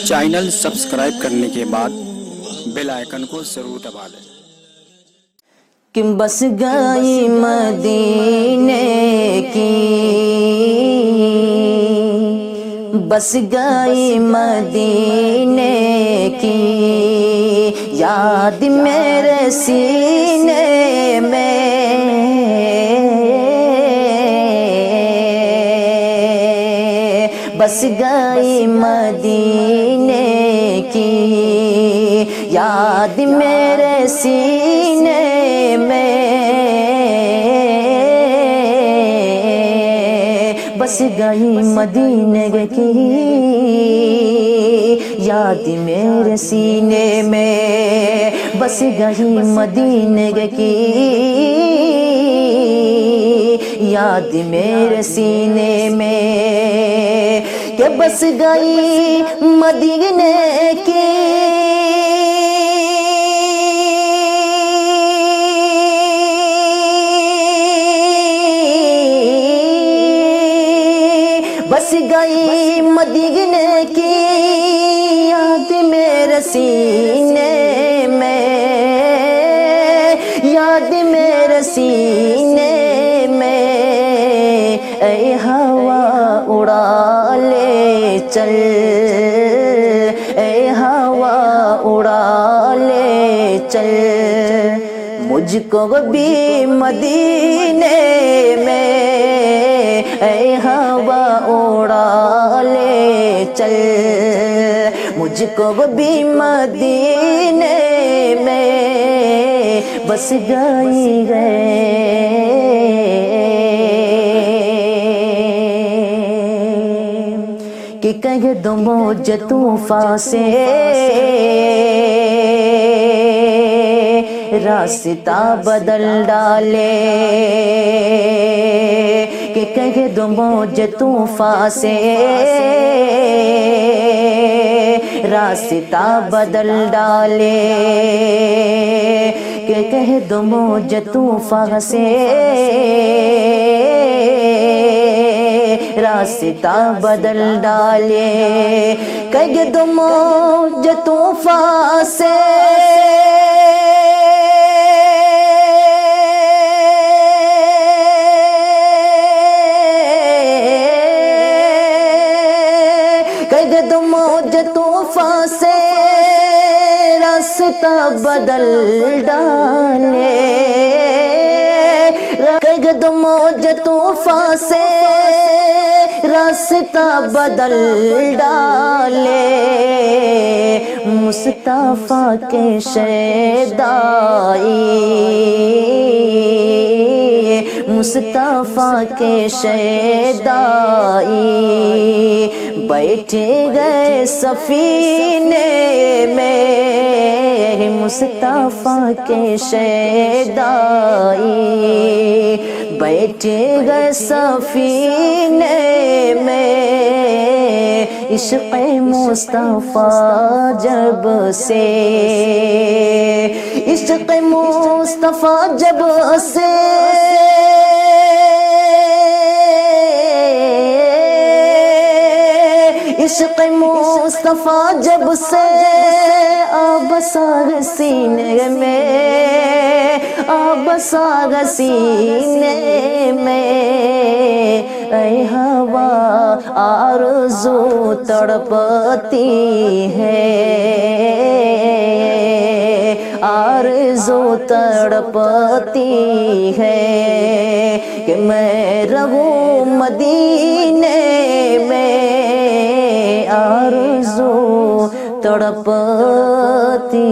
Channel subscribe کرنے کے بعد بیل آئیکن کو ضرور دبا دیں۔ کہ بس گئی مدینے کی، بس گئی مدینے کی یاد میرے سینے میں، بس گئی مدینے کی یاد میرے سینے میں، بس گئی مدینے کی یاد میرے سینے میں، بس گئی مدینے کی یاد میرے سینے میں، کہ بس گئی مدینے کی بس گئی مدینے کی یاد میرے سینے میں، یاد میرے سینے میں، اے ہوا اڑا لے چل، اے ہوا اڑا لے چل مجھ کو بھی مدینے میں، اے ہوا اڑا لے چل مجھ کو بھی مدینے میں، بس گئی کہ کہہ دو مجھے طوفان سے راستہ بدل ڈالے، کہ کہہ دو مجھے طوفان سے راستہ بدل ڈالے، کہ کہہ دو مجھے طوفان سے راستہ بدل ڈالے، کہہ دو مجھے طوفان سے مجھے طوفان سے راستہ بدل ڈالے، کہہ دو مجھے طوفان سے راستہ بدل ڈالے، مصطفیٰ کے شیدائی، مصطفیٰ کے شیدائی بیٹھے گئے سفینے میں، مصطفیٰ کے شیدائی بیٹھے گئے سفینے میں، عشق مصطفیٰ جب سے، عشق مصطفیٰ جب سے عشق مصطفیٰ جب سے آبسار سینے میں، آبسار سینے میں، اے ہوا آرزو تڑپتی ہے، آرزو تڑپتی ہے کہ میں رہوں مدینے میں، آرزو تڑپتی